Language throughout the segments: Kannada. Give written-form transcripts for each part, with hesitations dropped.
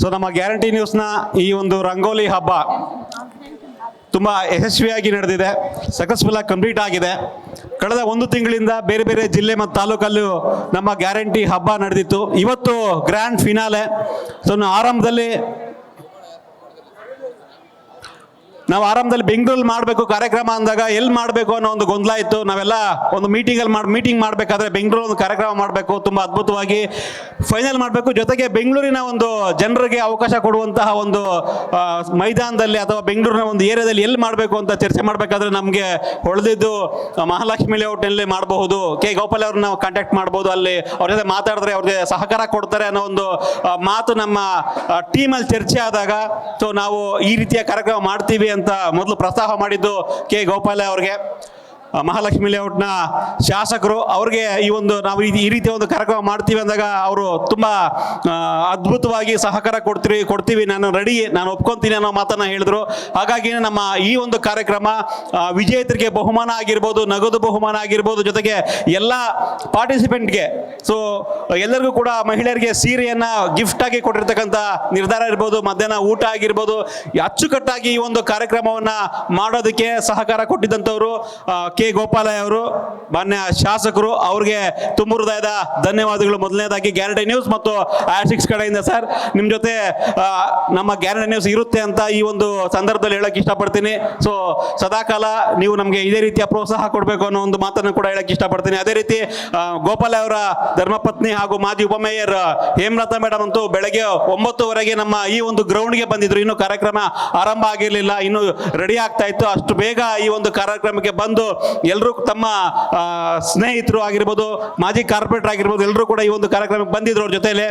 ಸೊ ನಮ್ಮ ಗ್ಯಾರಂಟಿ ನ್ಯೂಸ್ನ ಈ ಒಂದು ರಂಗೋಲಿ ಹಬ್ಬ ತುಂಬ ಯಶಸ್ವಿಯಾಗಿ ನಡೆದಿದೆ, ಸಕ್ಸಸ್ಫುಲ್ ಆಗಿ ಕಂಪ್ಲೀಟ್ ಆಗಿದೆ. ಕಳೆದ ಒಂದು ತಿಂಗಳಿಂದ ಬೇರೆ ಬೇರೆ ಜಿಲ್ಲೆ ಮತ್ತು ತಾಲೂಕಲ್ಲೂ ನಮ್ಮ ಗ್ಯಾರಂಟಿ ಹಬ್ಬ ನಡೆದಿತ್ತು. ಇವತ್ತು ಗ್ರ್ಯಾಂಡ್ ಫಿನಾಲೆ. ಸೊ ನಾವು ಆರಂಭದಲ್ಲಿ ಬೆಂಗಳೂರಲ್ಲಿ ಮಾಡಬೇಕು ಕಾರ್ಯಕ್ರಮ ಅಂದಾಗ ಎಲ್ಲಿ ಮಾಡಬೇಕು ಅನ್ನೋ ಒಂದು ಗೊಂದಲ ಇತ್ತು. ನಾವೆಲ್ಲ ಒಂದು ಮೀಟಿಂಗ್ ಮಾಡಬೇಕಾದ್ರೆ ಬೆಂಗಳೂರು ಒಂದು ಕಾರ್ಯಕ್ರಮ ಮಾಡಬೇಕು, ತುಂಬ ಅದ್ಭುತವಾಗಿ ಫೈನಲ್ ಮಾಡಬೇಕು. ಜೊತೆಗೆ ಬೆಂಗಳೂರಿನ ಒಂದು ಜನರಿಗೆ ಅವಕಾಶ ಕೊಡುವಂತಹ ಒಂದು ಮೈದಾನದಲ್ಲಿ ಅಥವಾ ಬೆಂಗಳೂರಿನ ಒಂದು ಏರಿಯಾದಲ್ಲಿ ಎಲ್ಲಿ ಮಾಡಬೇಕು ಅಂತ ಚರ್ಚೆ ಮಾಡಬೇಕಾದ್ರೆ ನಮಗೆ ಹೊಳೆದಿದ್ದು ಮಹಾಲಕ್ಷ್ಮಿ ಲೇಔಟ್ನಲ್ಲಿ ಮಾಡಬಹುದು, ಕೆ ಗೋಪಾಲ್ ಅವ್ರನ್ನ ನಾವು ಕಾಂಟ್ಯಾಕ್ಟ್ ಮಾಡ್ಬೋದು, ಅಲ್ಲಿ ಅವ್ರ ಜೊತೆ ಮಾತಾಡಿದ್ರೆ ಅವ್ರಿಗೆ ಸಹಕಾರ ಕೊಡ್ತಾರೆ ಅನ್ನೋ ಒಂದು ಮಾತು ನಮ್ಮ ಟೀಮಲ್ಲಿ ಚರ್ಚೆ ಆದಾಗ ಸೊ ನಾವು ಈ ರೀತಿಯ ಕಾರ್ಯಕ್ರಮ ಮಾಡ್ತೀವಿ ಅಂತ ಮೊದಲು ಪ್ರಸ್ತಾವ ಮಾಡಿದ್ದು ಕೆ ಗೋಪಾಲ ಅವ್ರಿಗೆ, ಮಹಾಲಕ್ಷ್ಮಿ ಲೇಔಟ್ನ ಶಾಸಕರು. ಅವ್ರಿಗೆ ನಾವು ಈ ರೀತಿಯ ಒಂದು ಕಾರ್ಯಕ್ರಮ ಮಾಡ್ತೀವಿ ಅಂದಾಗ ಅವರು ತುಂಬ ಅದ್ಭುತವಾಗಿ ಸಹಕಾರ ಕೊಡ್ತೀವಿ, ನಾನು ಒಪ್ಕೊಂತೀನಿ ಅನ್ನೋ ಮಾತನ್ನ ಹೇಳಿದ್ರು. ಹಾಗಾಗಿ ನಮ್ಮ ಈ ಒಂದು ಕಾರ್ಯಕ್ರಮ ವಿಜೇತರಿಗೆ ಬಹುಮಾನ ಆಗಿರ್ಬೋದು, ನಗದು ಬಹುಮಾನ ಆಗಿರ್ಬೋದು, ಜೊತೆಗೆ ಎಲ್ಲ ಪಾರ್ಟಿಸಿಪೆಂಟ್ಗೆ ಸೊ ಎಲ್ಲರಿಗೂ ಕೂಡ ಮಹಿಳೆಯರಿಗೆ ಸೀರೆಯನ್ನ ಗಿಫ್ಟ್ ಆಗಿ ಕೊಟ್ಟಿರ್ತಕ್ಕಂಥ ನಿರ್ಧಾರ ಇರ್ಬೋದು, ಮಧ್ಯಾಹ್ನ ಊಟ ಆಗಿರ್ಬೋದು, ಅಚ್ಚುಕಟ್ಟಾಗಿ ಈ ಒಂದು ಕಾರ್ಯಕ್ರಮವನ್ನ ಮಾಡೋದಕ್ಕೆ ಸಹಕಾರ ಕೊಟ್ಟಿದ್ದಂಥವ್ರು ಕೆ ಗೋಪಾಲಯ್ಯ ಅವರು, ಮಾನ್ಯ ಶಾಸಕರು, ಅವ್ರಿಗೆ ತುಂಬ ಹೃದಯದ ಧನ್ಯವಾದಗಳು. ಮೊದಲನೇದಾಗಿ ಗ್ಯಾರಂಟಿ ನ್ಯೂಸ್ ಮತ್ತು R6 ಕಡೆಯಿಂದ ಸರ್, ನಿಮ್ಮ ಜೊತೆ ನಮ್ಮ ಗ್ಯಾರಂಟಿ ನ್ಯೂಸ್ ಇರುತ್ತೆ ಅಂತ ಈ ಒಂದು ಸಂದರ್ಭದಲ್ಲಿ ಹೇಳಕ್ ಇಷ್ಟಪಡ್ತೀನಿ. ಸೊ ಸದಾಕಾಲ ನೀವು ನಮಗೆ ಇದೇ ರೀತಿಯ ಪ್ರೋತ್ಸಾಹ ಕೊಡಬೇಕು ಅನ್ನೋ ಒಂದು ಮಾತನ್ನು ಕೂಡ ಹೇಳಕ್ ಇಷ್ಟಪಡ್ತೀನಿ. ಅದೇ ರೀತಿ ಗೋಪಾಲಯ್ಯ ಅವರ ಧರ್ಮಪತ್ನಿ ಹಾಗೂ ಮಾಜಿ ಉಪಮೇಯರ್ ಹೇಮಲತಾ ಮೇಡಮ್ ಅಂತೂ ಬೆಳಗ್ಗೆ 9:00ವರೆಗೆ ನಮ್ಮ ಈ ಒಂದು ಗ್ರೌಂಡ್ಗೆ ಬಂದಿದ್ರು. ಇನ್ನು ಕಾರ್ಯಕ್ರಮ ಆರಂಭ ಆಗಿರಲಿಲ್ಲ, ಇನ್ನು ರೆಡಿ ಆಗ್ತಾ ಇತ್ತು. ಅಷ್ಟು ಬೇಗ ಈ ಒಂದು ಕಾರ್ಯಕ್ರಮಕ್ಕೆ ಬಂದು ಎಲ್ಲರೂ ತಮ್ಮ ಸ್ನೇಹಿತರು ಆಗಿರ್ಬೋದು, ಮಾಜಿ ಕಾರ್ಪೊರೇಟರ್ ಆಗಿರ್ಬೋದು, ಎಲ್ಲರೂ ಕೂಡ ಈ ಒಂದು ಕಾರ್ಯಕ್ರಮಕ್ಕೆ ಬಂದಿದ್ರು. ಅವ್ರ ಜೊತೆಲೆ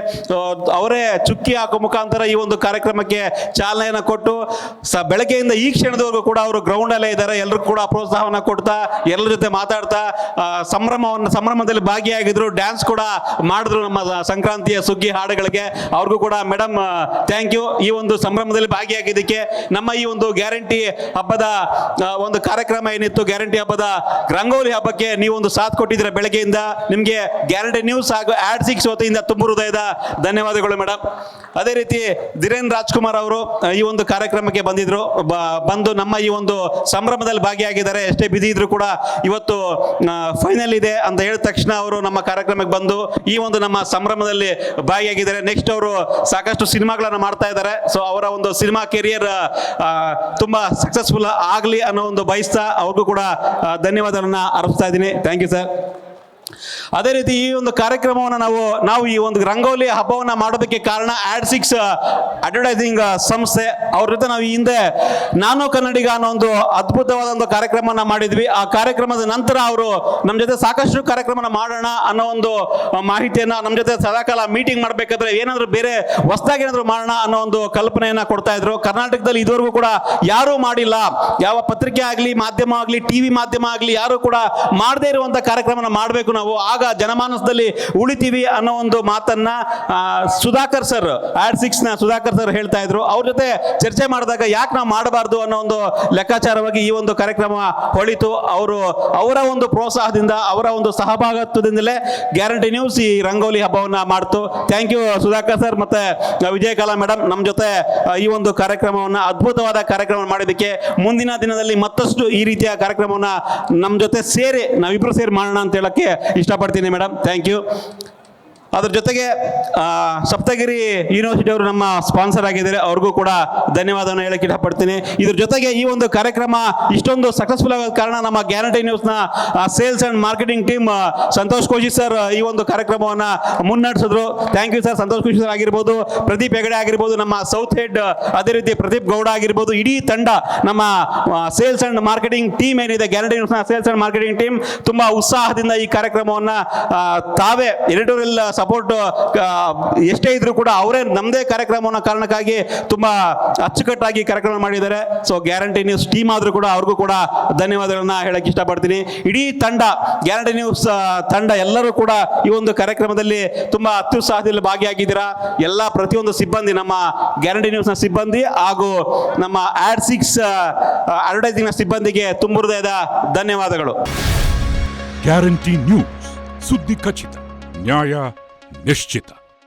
ಅವರೇ ಚುಕ್ಕಿ ಹಾಕೋ ಮುಖಾಂತರ ಈ ಒಂದು ಕಾರ್ಯಕ್ರಮಕ್ಕೆ ಚಾಲನೆಯನ್ನು ಕೊಟ್ಟು ಬೆಳಗ್ಗೆಯಿಂದ ಈ ಕ್ಷಣದವರೆಗೂ ಕೂಡ ಅವರು ಗ್ರೌಂಡ್ ಅಲ್ಲೇ ಇದ್ದಾರೆ. ಎಲ್ಲರೂ ಕೂಡ ಪ್ರೋತ್ಸಾಹವನ್ನ ಕೊಡ್ತಾ ಎಲ್ಲರ ಜೊತೆ ಮಾತಾಡ್ತಾ ಸಂಭ್ರಮದಲ್ಲಿ ಭಾಗಿಯಾಗಿದ್ರು. ಡ್ಯಾನ್ಸ್ ಕೂಡ ಮಾಡಿದ್ರು ನಮ್ಮ ಸಂಕ್ರಾಂತಿಯ ಸುಗ್ಗಿ ಹಾಡುಗಳಿಗೆ. ಅವ್ರಿಗೂ ಕೂಡ ಮೇಡಮ್ ಥ್ಯಾಂಕ್ ಯು, ಈ ಒಂದು ಸಂಭ್ರಮದಲ್ಲಿ ಭಾಗಿಯಾಗಿದ್ದಕ್ಕೆ. ನಮ್ಮ ಈ ಒಂದು ಗ್ಯಾರಂಟಿ ಹಬ್ಬದ ಒಂದು ಕಾರ್ಯಕ್ರಮ ಏನಿತ್ತು, ಗ್ಯಾರಂಟಿ ಹಬ್ಬದ ರಂಗೋಲಿ ಹಬ್ಬಕ್ಕೆ ನೀವು ಒಂದು ಸಾಥ್ ಕೊಟ್ಟಿದ್ದೀರಾ ಬೆಳಗ್ಗೆಯಿಂದ. ನಿಮಗೆ ಗ್ಯಾರಂಟಿ ನ್ಯೂಸ್ ಹಾಗೂ R6 ವತಿಯಿಂದ ತುಂಬ ಹೃದಯದ ಧನ್ಯವಾದಗಳು ಮೇಡಮ್. ಅದೇ ರೀತಿ ಧೀರೇನ್ ರಾಜ್ಕುಮಾರ್ ಅವರು ಈ ಒಂದು ಕಾರ್ಯಕ್ರಮಕ್ಕೆ ಬಂದು ನಮ್ಮ ಈ ಒಂದು ಸಂಭ್ರಮದಲ್ಲಿ ಭಾಗಿಯಾಗಿದ್ದಾರೆ. ಎಷ್ಟೇ ಬಿಸಿ ಇದ್ರು ಕೂಡ ಇವತ್ತು ಫೈನಲ್ ಇದೆ ಅಂತ ಹೇಳಿದ ತಕ್ಷಣ ಅವರು ನಮ್ಮ ಕಾರ್ಯಕ್ರಮಕ್ಕೆ ಬಂದು ಈ ಒಂದು ನಮ್ಮ ಸಂಭ್ರಮದಲ್ಲಿ ಭಾಗಿಯಾಗಿದ್ದಾರೆ. ನೆಕ್ಸ್ಟ್ ಅವರು ಸಾಕಷ್ಟು ಸಿನಿಮಾಗಳನ್ನ ಮಾಡ್ತಾ ಇದ್ದಾರೆ. ಸೊ ಅವರ ಒಂದು ಸಿನಿಮಾ ಕೆರಿಯರ್ ತುಂಬಾ ಸಕ್ಸಸ್ಫುಲ್ ಆಗಲಿ ಅನ್ನೋ ಒಂದು ಬಯಸ್ತಾ ಅವ್ರಿಗೂ ಕೂಡ ಧನ್ಯವಾದಗಳನ್ನ ಅರ್ಪಿಸ್ತಾ ಇದ್ದೀನಿ. Thank you sir. ಅದೇ ರೀತಿ ಈ ಒಂದು ಕಾರ್ಯಕ್ರಮವನ್ನು ನಾವು ಈ ಒಂದು ರಂಗೋಲಿ ಹಬ್ಬವನ್ನ ಮಾಡೋದಕ್ಕೆ ಕಾರಣ R6 ಅಡ್ವರ್ಟೈಸಿಂಗ್ ಸಂಸ್ಥೆ. ಅವ್ರ ಜೊತೆ ನಾವು ಹಿಂದೆ ನಾನು ಕನ್ನಡಿಗ ಅನ್ನೋ ಒಂದು ಅದ್ಭುತವಾದ ಒಂದು ಕಾರ್ಯಕ್ರಮನ ಮಾಡಿದ್ವಿ. ಆ ಕಾರ್ಯಕ್ರಮದ ನಂತರ ಅವರು ನಮ್ಮ ಜೊತೆ ಸಾಕಷ್ಟು ಕಾರ್ಯಕ್ರಮನ ಮಾಡೋಣ ಅನ್ನೋ ಒಂದು ಮಾಹಿತಿಯನ್ನ ನಮ್ಮ ಜೊತೆ ಸದಾಕಾಲ ಮೀಟಿಂಗ್ ಮಾಡ್ಬೇಕಾದ್ರೆ ಏನಾದ್ರು ಬೇರೆ ಹೊಸದಾಗಿ ಏನಾದ್ರು ಮಾಡೋಣ ಅನ್ನೋ ಒಂದು ಕಲ್ಪನೆಯನ್ನ ಕೊಡ್ತಾ ಇದ್ರು. ಕರ್ನಾಟಕದಲ್ಲಿ ಇದುವರೆಗೂ ಕೂಡ ಯಾರೂ ಮಾಡಿಲ್ಲ, ಯಾವ ಪತ್ರಿಕೆ ಆಗಲಿ, ಮಾಧ್ಯಮ ಆಗಲಿ, ಟಿವಿ ಮಾಧ್ಯಮ ಆಗಲಿ, ಯಾರು ಕೂಡ ಮಾಡದೇ ಇರುವಂತ ಕಾರ್ಯಕ್ರಮನ ಮಾಡಬೇಕು ನಾವು, ಆಗ ಜನಮಾನಸದಲ್ಲಿ ಉಳಿತೀವಿ ಅನ್ನೋ ಒಂದು ಮಾತನ್ನ ಸುಧಾಕರ್ ಸರ್, R6 ನ ಸುಧಾಕರ್ ಸರ್ ಹೇಳ್ತಾ ಇದ್ರು. ಅವ್ರ ಜೊತೆ ಚರ್ಚೆ ಮಾಡಿದಾಗ ಯಾಕೆ ನಾವು ಮಾಡಬಾರ್ದು ಅನ್ನೋ ಒಂದು ಲೆಕ್ಕಾಚಾರವಾಗಿ ಈ ಒಂದು ಕಾರ್ಯಕ್ರಮ ಹೊಳಿತು. ಅವರ ಒಂದು ಪ್ರೋತ್ಸಾಹದಿಂದ, ಅವರ ಒಂದು ಸಹಭಾಗಿತ್ವದಿಂದಲೇ ಗ್ಯಾರಂಟಿ ನ್ಯೂಸ್ ಈ ರಂಗೋಲಿ ಹಬ್ಬವನ್ನ ಮಾಡ್ತು. ಥ್ಯಾಂಕ್ ಯು ಸುಧಾಕರ್ ಸರ್ ಮತ್ತೆ ವಿಜಯಕಲಾ ಮೇಡಮ್, ನಮ್ಮ ಜೊತೆ ಈ ಒಂದು ಕಾರ್ಯಕ್ರಮವನ್ನ ಅದ್ಭುತವಾದ ಕಾರ್ಯಕ್ರಮ ಮಾಡೋದಕ್ಕೆ. ಮುಂದಿನ ದಿನದಲ್ಲಿ ಮತ್ತಷ್ಟು ಈ ರೀತಿಯ ಕಾರ್ಯಕ್ರಮವನ್ನ ನಮ್ಮ ಜೊತೆ ನಾವಿಬ್ರು ಸೇರಿ ಮಾಡೋಣ ಅಂತ ಹೇಳಕ್ಕೆ ಇಷ್ಟಪಡ್ತೀನಿ ಮೇಡಮ್. Thank you. ಅದ್ರ ಜೊತೆಗೆ ಸಪ್ತಗಿರಿ ಯೂನಿವರ್ಸಿಟಿ ಅವರು ನಮ್ಮ ಸ್ಪಾನ್ಸರ್ ಆಗಿದ್ದಾರೆ, ಅವ್ರಿಗೂ ಕೂಡ ಧನ್ಯವಾದವನ್ನು ಹೇಳಕ್ಕೆ ಇಷ್ಟಪಡ್ತೀನಿ. ಇದ್ರ ಜೊತೆಗೆ ಈ ಒಂದು ಕಾರ್ಯಕ್ರಮ ಇಷ್ಟೊಂದು ಸಕ್ಸಸ್ಫುಲ್ ಆಗೋದ ಕಾರಣ ನಮ್ಮ ಗ್ಯಾರಂಟಿ ನ್ಯೂಸ್ನ sales and marketing team Santosh Koshi sir ಈ ಒಂದು ಕಾರ್ಯಕ್ರಮವನ್ನು ಮುನ್ನಡೆಸಿದ್ರು. Thank you sir. Santosh Koshi sir ಆಗಿರ್ಬೋದು, ಪ್ರದೀಪ್ ಹೆಗಡೆ ಆಗಿರ್ಬೋದು, ನಮ್ಮ ಸೌತ್ ಹೆಡ್ ಅದೇ ರೀತಿ ಪ್ರದೀಪ್ ಗೌಡ ಆಗಿರ್ಬೋದು, ಇಡೀ ತಂಡ ನಮ್ಮ ಸೇಲ್ಸ್ ಅಂಡ್ ಮಾರ್ಕೆಟಿಂಗ್ ಟೀಮ್ ಏನಿದೆ, ಗ್ಯಾರಂಟಿ ನ್ಯೂಸ್ನ ಸೇಲ್ಸ್ ಅಂಡ್ ಮಾರ್ಕೆಟಿಂಗ್ ಟೀಮ್ ತುಂಬಾ ಉತ್ಸಾಹದಿಂದ ಈ ಕಾರ್ಯಕ್ರಮವನ್ನು ತಾವೇ ಎಡಿಟೋರಿಯಲ್ ಸಪೋರ್ಟ್ ಎಷ್ಟೇ ಇದ್ರು ಕೂಡ ಅವರೇ ನಮ್ಮದೇ ಕಾರ್ಯಕ್ರಮವನ್ನು ಕಾರಣಕ್ಕಾಗಿ ತುಂಬಾ ಅಚ್ಚುಕಟ್ಟಾಗಿ ಕಾರ್ಯಕ್ರಮ ಮಾಡಿದ್ದಾರೆ. ಸೊ ಗ್ಯಾರಂಟಿ ನ್ಯೂಸ್ ಟೀಮ್ ಆದ್ರೂ ಕೂಡ ಅವ್ರಿಗೂ ಕೂಡ ಧನ್ಯವಾದಗಳನ್ನ ಹೇಳಕ್ ಇಷ್ಟಪಡ್ತೀನಿ. ಇಡೀ ತಂಡ, ಗ್ಯಾರಂಟಿ ನ್ಯೂಸ್ ತಂಡ ಎಲ್ಲರೂ ಕೂಡ ಈ ಒಂದು ಕಾರ್ಯಕ್ರಮದಲ್ಲಿ ತುಂಬಾ ಅತ್ಯುತ್ಸಾಹದಲ್ಲಿ ಭಾಗಿಯಾಗಿದ್ದೀರಾ. ಎಲ್ಲ ಪ್ರತಿಯೊಂದು ಸಿಬ್ಬಂದಿ, ನಮ್ಮ ಗ್ಯಾರಂಟಿ ನ್ಯೂಸ್ನ ಸಿಬ್ಬಂದಿ ಹಾಗೂ ನಮ್ಮ R6 ಅಡ್ವರ್ಟೈಸಿಂಗ್ನ ಸಿಬ್ಬಂದಿಗೆ ತುಂಬ ಹೃದಯದ ಧನ್ಯವಾದಗಳು. ಗ್ಯಾರಂಟಿ ನ್ಯೂಸ್, ಸುದ್ದಿ ಖಚಿತ, ನ್ಯಾಯ ನಿಶ್ಚಿತ.